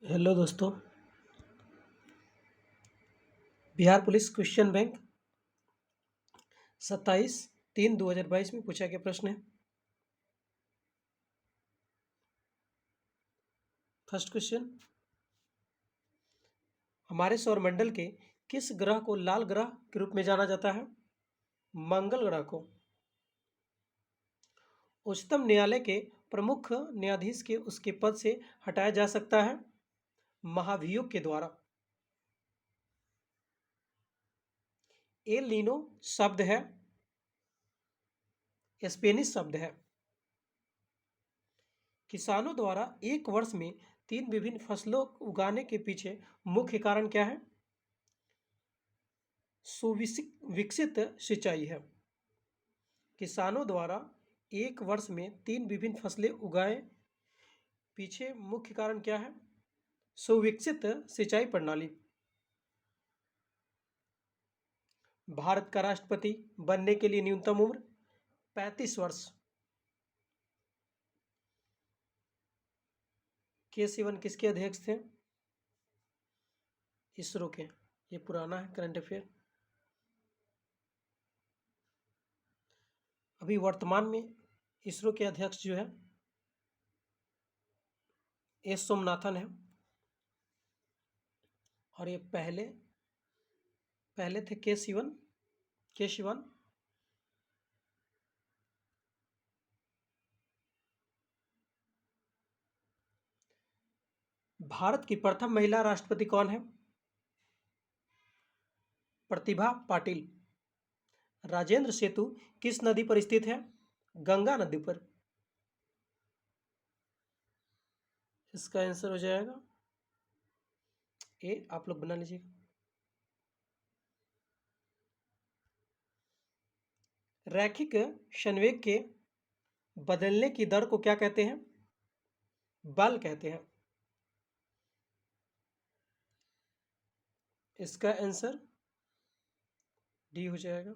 Hello दोस्तों। Bihar police question bank 27/3/2022 में पूछा गया प्रश्न है। फर्स्ट क्वेश्चन, हमारे सौरमंडल के किस ग्रह को लाल ग्रह के रूप में जाना जाता है? मंगल ग्रह को। उच्चतम न्यायालय के प्रमुख न्यायाधीश के उसके पद से हटाया जा सकता है महाभियोग के द्वारा। एल नीनो शब्द है, स्पेनिश शब्द है। किसानों द्वारा एक वर्ष में 3 विभिन्न फसलों उगाने के पीछे मुख्य कारण क्या है? सुविकसित सिंचाई है। किसानों द्वारा एक वर्ष में 3 विभिन्न फसलें उगाए पीछे मुख्य कारण क्या है? सुविकसित सिंचाई प्रणाली। भारत का राष्ट्रपति बनने के लिए न्यूनतम उम्र 35 वर्ष। के सिवन किसके अध्यक्ष थे? इसरो के। ये पुराना है करंट अफेयर। अभी वर्तमान में इसरो के अध्यक्ष जो है एस सोमनाथन है, और ये पहले थे के शिवन। भारत की प्रथम महिला राष्ट्रपति कौन है? प्रतिभा पाटिल। राजेंद्र सेतु किस नदी पर स्थित है? गंगा नदी पर। इसका आंसर हो जाएगा ए, आप लोग बना लीजिएगा। रैखिक संवेग के बदलने की दर को क्या कहते हैं? बल कहते हैं। इसका आंसर डी हो जाएगा।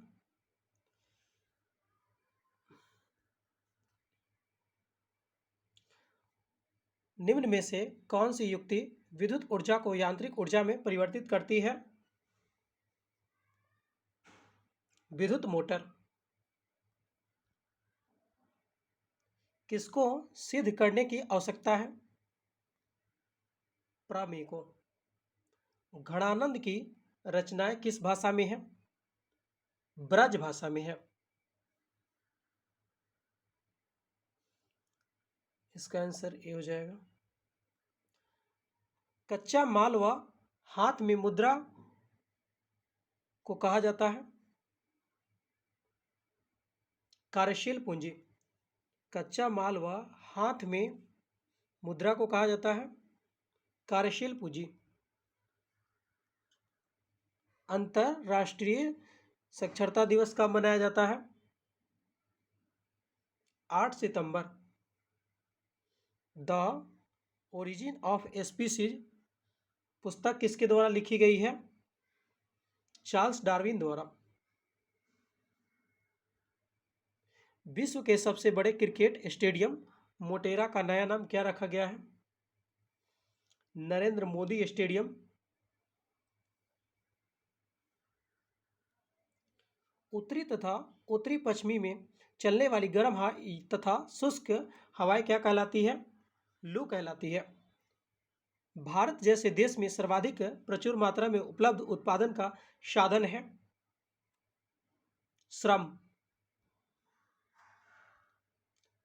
निम्न में से कौन सी युक्ति विद्युत ऊर्जा को यांत्रिक ऊर्जा में परिवर्तित करती है? विद्युत मोटर। किसको सिद्ध करने की आवश्यकता है? प्रमेय को। घनानंद की रचनाएं किस भाषा में है? ब्रज भाषा में है। इसका आंसर ए हो जाएगा। कच्चा माल व हाथ में मुद्रा को कहा जाता है कार्यशील पूंजी। कच्चा माल व हाथ में मुद्रा को कहा जाता है कार्यशील पूंजी। अंतरराष्ट्रीय साक्षरता दिवस कब मनाया जाता है? 8 सितंबर। द ओरिजिन ऑफ स्पीसीज पुस्तक किसके द्वारा लिखी गई है? चार्ल्स डार्विन द्वारा। विश्व के सबसे बड़े क्रिकेट स्टेडियम मोटेरा का नया नाम क्या रखा गया है? नरेंद्र मोदी स्टेडियम। उत्तरी तथा उत्तरी पश्चिमी में चलने वाली गर्म तथा शुष्क हवाएं क्या कहलाती है? लू कहलाती है। भारत जैसे देश में सर्वाधिक प्रचुर मात्रा में उपलब्ध उत्पादन का साधन है श्रम।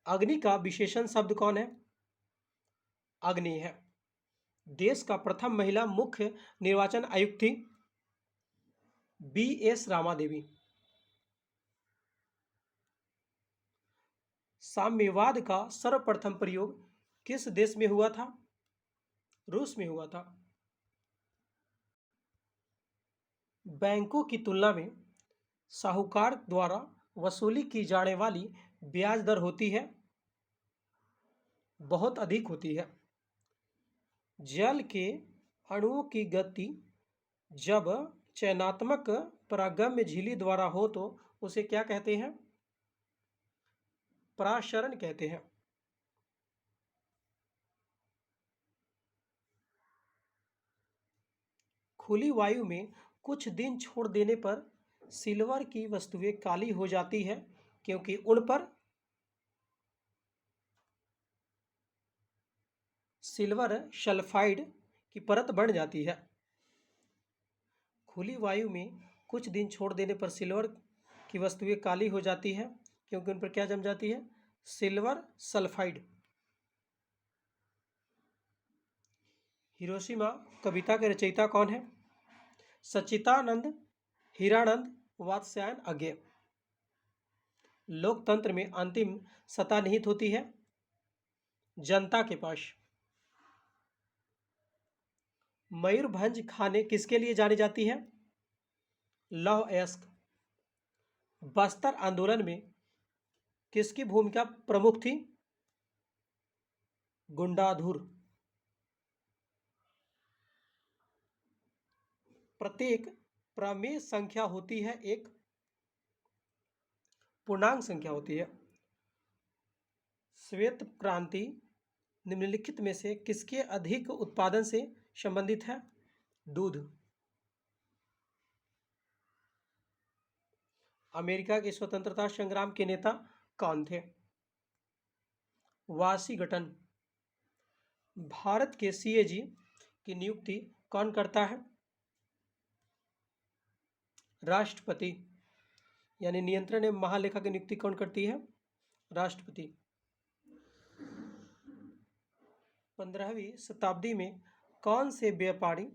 अग्नि का विशेषण शब्द कौन है? अग्नि है। देश का प्रथम महिला मुख्य निर्वाचन आयुक्त थी BS रामा देवी। साम्यवाद का सर्वप्रथम प्रयोग किस देश में हुआ था? रूस में हुआ था। बैंकों की तुलना में साहूकार द्वारा वसूली की जाने वाली ब्याज दर होती है बहुत अधिक होती है। जल के अणुओं की गति जब चयनात्मक परागम्य झिल्ली द्वारा हो तो उसे क्या कहते हैं? पराशरण कहते हैं। खुली वायु में कुछ दिन छोड़ देने पर सिल्वर की वस्तुएं काली हो जाती है क्योंकि उन पर सिल्वर सल्फाइड की परत बढ़ जाती है। खुली वायु में कुछ दिन छोड़ देने पर सिल्वर की वस्तुएं काली हो जाती है क्योंकि उन पर क्या जम जाती है? Silver sulphide. हिरोशिमा कविता के रचयिता कौन है? सच्चिदानंद, हीरानंद, वात्स्यायन अज्ञे। लोकतंत्र में अंतिम सत्ता निहित होती है जनता के पास। मयूरभंज खाने किसके लिए जानी जाती है? लौह अयस्क। बस्तर आंदोलन में किसकी भूमिका प्रमुख थी? गुंडाधुर। प्रत्येक प्रमेय संख्या होती है एक पूर्णांक संख्या होती है। श्वेत क्रांति निम्नलिखित में से किसके अधिक उत्पादन से संबंधित है? दूध। अमेरिका के स्वतंत्रता संग्राम के नेता कौन थे? वाशिंगटन। भारत के सीएजी की नियुक्ति कौन करता है? राष्ट्रपति। यानी नियंत्रण एवं महालेखा की नियुक्ति कौन करती है? राष्ट्रपति। 15वीं शताब्दी में कौन से व्यापारी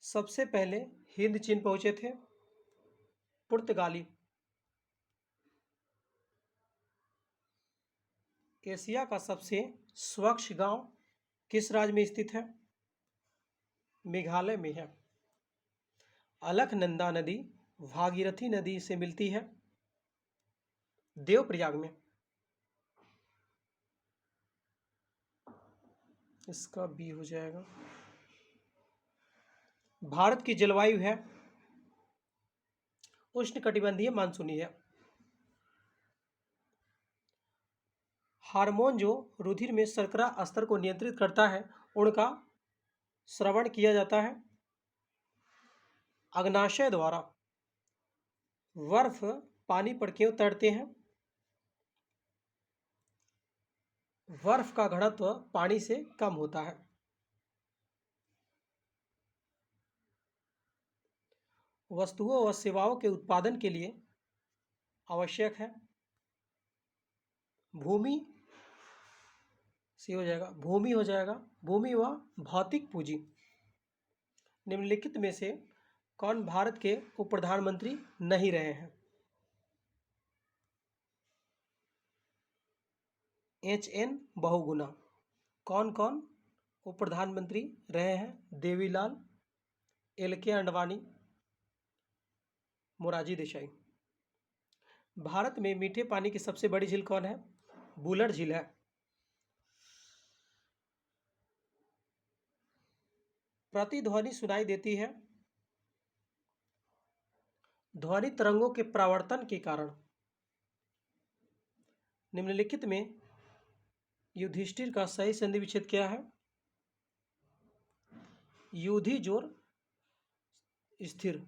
सबसे पहले हिंद चीन पहुंचे थे? पुर्तगाली। एशिया का सबसे स्वच्छ गांव किस राज्य में स्थित है? मेघालय में है। अलकनंदा नदी भागीरथी नदी से मिलती है देवप्रयाग में। इसका बी हो जाएगा। भारत की जलवायु है उष्णकटिबंधीय मानसूनी है। हार्मोन जो रुधिर में शर्करा स्तर को नियंत्रित करता है उनका श्रवण किया जाता है अग्नाशय द्वारा। बर्फ पानी पर क्यों तैरते हैं? बर्फ का घनत्व पानी से कम होता है। वस्तुओं व सेवाओं के उत्पादन के लिए आवश्यक है भूमि से हो जाएगा भूमि हो जाएगा भूमि व भौतिक पूंजी। निम्नलिखित में से कौन भारत के उप प्रधानमंत्री नहीं रहे हैं? एच.एन. बहुगुणा। कौन कौन उप प्रधानमंत्री रहे हैं? देवीलाल, एल.के. आडवाणी, मोरारजी देसाई। भारत में मीठे पानी की सबसे बड़ी झील कौन है? बुलर झील है। प्रतिध्वनि सुनाई देती है ध्वनि तरंगों के परावर्तन के कारण। निम्नलिखित में युधिष्ठिर का सही संधि विच्छेद क्या है? युधि जोर स्थिर।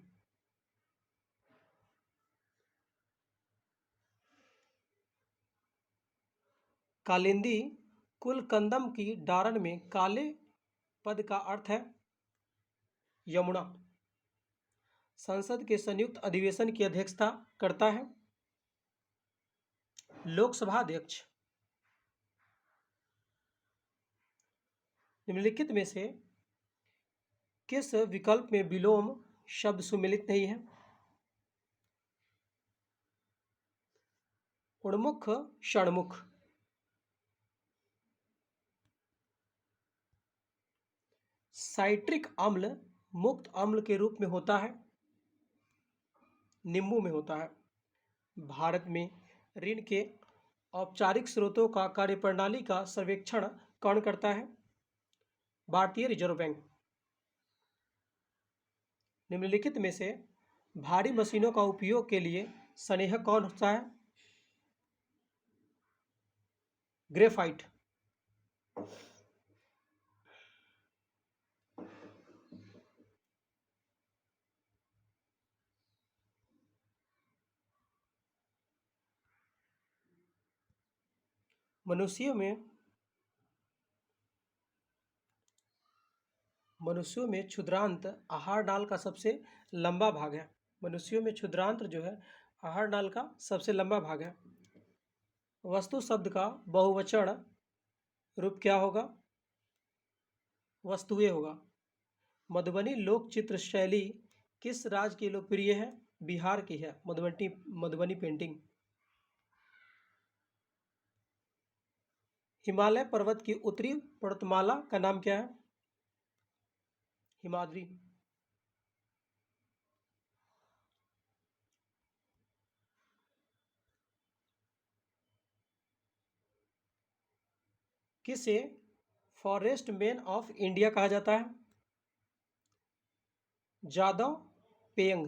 कालिंदी कुलकंदम की डारण में काले पद का अर्थ है यमुना। संसद के संयुक्त अधिवेशन की अध्यक्षता करता है लोकसभा अध्यक्ष। निम्नलिखित में से किस विकल्प में विलोम शब्द सुमेलित नहीं है? उन्मुख, षणमुख। साइट्रिक अम्ल मुक्त अम्ल के रूप में होता है नींबू में होता है। भारत में ऋण के औपचारिक स्रोतों का कार्यप्रणाली का सर्वेक्षण कौन करता है? भारतीय रिजर्व बैंक। निम्नलिखित में से भारी मशीनों का उपयोग के लिए स्नेहक कौन सा है? ग्रेफाइट। मनुष्यों में मनुष्यों में क्षुद्रांत आहार नाल का सबसे लंबा भाग है। मनुष्यों में क्षुद्रांत जो है आहार नाल का सबसे लंबा भाग है। वस्तु शब्द का बहुवचन रूप क्या होगा? वस्तुएं होगा। मधुबनी लोक चित्र शैली किस राज्य की लोकप्रिय है? बिहार की है मधुबनी पेंटिंग। हिमालय पर्वत की उत्तरी पर्वतमाला का नाम क्या है? हिमाद्री। किसे फॉरेस्ट मैन ऑफ इंडिया कहा जाता है? जादव पेयंग।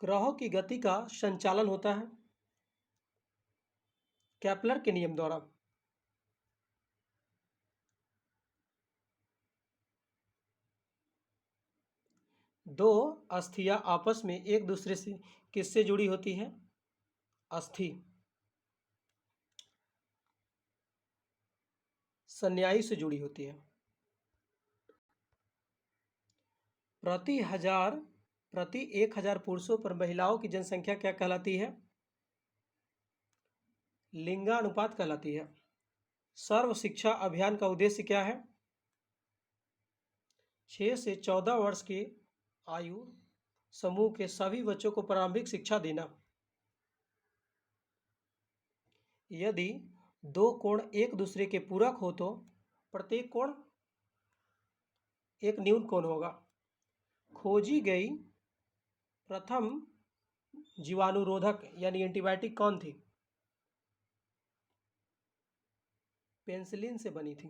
ग्रहों की गति का संचालन होता है केपलर के नियम द्वारा। दो अस्थियां आपस में एक दूसरे से किससे जुड़ी होती हैं? अस्थि सन्यायी से जुड़ी होती है। प्रति 1000 पुरुषों पर महिलाओं की जनसंख्या क्या कहलाती है? लिंगानुपात कहलाती है। सर्व शिक्षा अभियान का उद्देश्य क्या है? 6 से 14 वर्ष के आयु समूह के सभी बच्चों को प्रारंभिक शिक्षा देना। यदि दो कोण एक दूसरे के पूरक हो तो प्रत्येक कोण एक न्यून कोण होगा। खोजी गई प्रथम जीवाणुरोधक यानी एंटीबायोटिक कौन थी? पेनिसिलिन से बनी थी।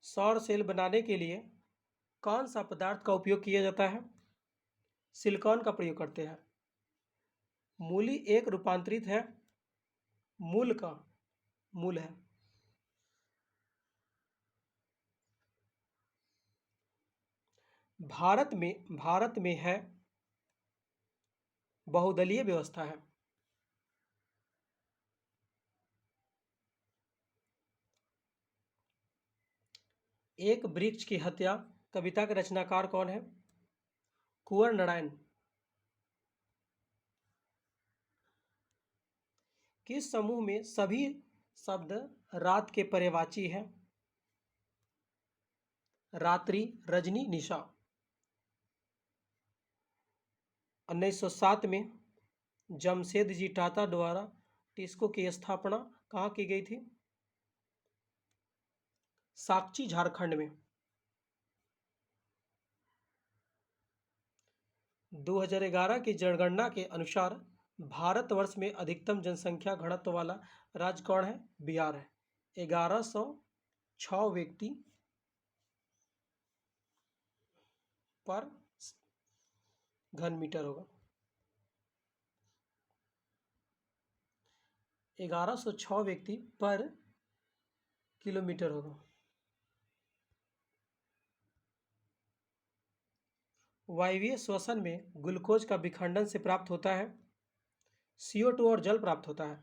सौर सेल बनाने के लिए कौन सा पदार्थ का उपयोग किया जाता है? सिलिकॉन का प्रयोग करते हैं। मूली एक रूपांतरित है मूल का मूल है। भारत में है बहुदलीय व्यवस्था है। एक वृक्ष की हत्या कविता के रचनाकार कौन है? कुंवर नारायण। किस समूह में सभी शब्द रात के पर्यायवाची हैं? रात्रि, रजनी, निशा। 1907 में जमशेदजी टाटा द्वारा टिस्को की स्थापना कहाँ की गई थी? साकची, झारखंड में। 2011 की जनगणना के अनुसार भारतवर्ष में अधिकतम जनसंख्या घनत्व वाला राज्य कौन है? बिहार है। 1106 व्यक्ति पर घन मीटर होगा। 1106 व्यक्ति पर किलोमीटर होगा। वायवीय श्वसन में ग्लूकोज का विखंडन से प्राप्त होता है CO2 और जल प्राप्त होता है।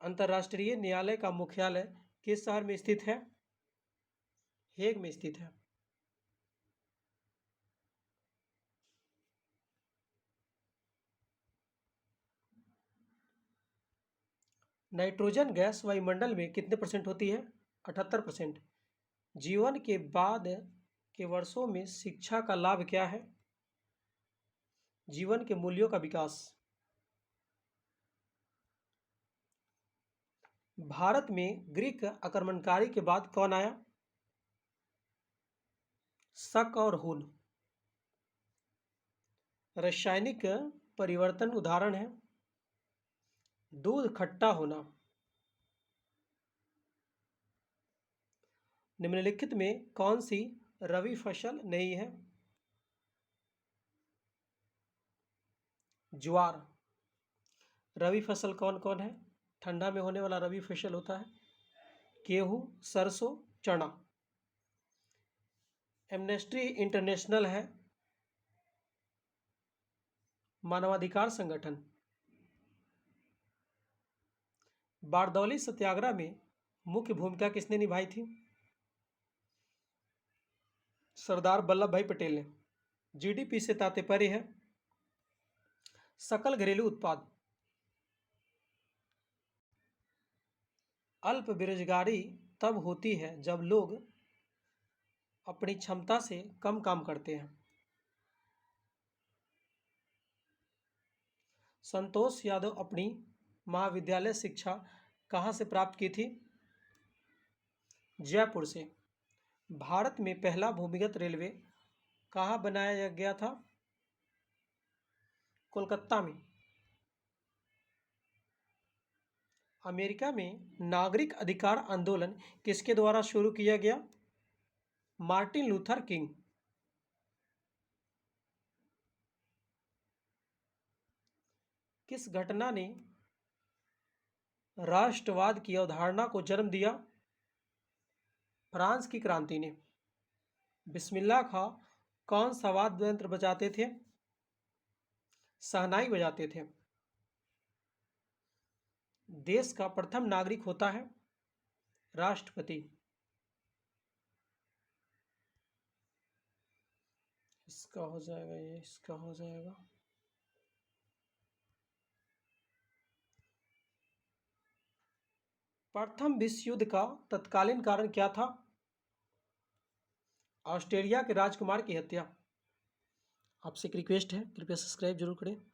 अंतर्राष्ट्रीय न्यायालय का मुख्यालय किस शहर में स्थित है? हेग में स्थित है। नाइट्रोजन गैस वायुमंडल में कितने % होती है? 78%। जीवन के बाद के वर्षों में शिक्षा का लाभ क्या है? जीवन के मूल्यों का विकास। भारत में ग्रीक आक्रमणकारी के बाद कौन आया? शक और हुन। रासायनिक परिवर्तन उदाहरण है दूध खट्टा होना। निम्नलिखित में कौन सी रबी फसल नहीं है? ज्वार। रबी फसल कौन कौन है? ठंडा में होने वाला रबी फसल होता है गेहूं, सरसों, चना। एमनेस्टी इंटरनेशनल है मानवाधिकार संगठन। बारदौली सत्याग्रह में मुख्य भूमिका किसने निभाई थी? सरदार वल्लभ भाई पटेल ने। जीडीपी से तात्पर्य है सकल घरेलू उत्पाद। अल्प बेरोजगारी तब होती है जब लोग अपनी क्षमता से कम काम करते हैं। संतोष यादव अपनी महाविद्यालय शिक्षा कहाँ से प्राप्त की थी? जयपुर से। भारत में पहला भूमिगत रेलवे कहाँ बनाया गया था? कोलकाता में। अमेरिका में नागरिक अधिकार आंदोलन किसके द्वारा शुरू किया गया? Martin Luther king. किस घटना ने राष्ट्रवाद की अवधारणा को जन्म दिया? फ्रांस की क्रांति ने। बिस्मिल्लाह खां कौन सा वाद्य यंत्र बजाते थे? शहनाई बजाते थे। देश का प्रथम नागरिक होता है राष्ट्रपति। इसका हो जाएगा, ये इसका हो जाएगा। प्रथम विश्व युद्ध का तत्कालीन कारण क्या था? ऑस्ट्रेलिया के राजकुमार की हत्या। आपसे एक रिक्वेस्ट है, कृपया सब्सक्राइब जरूर करें।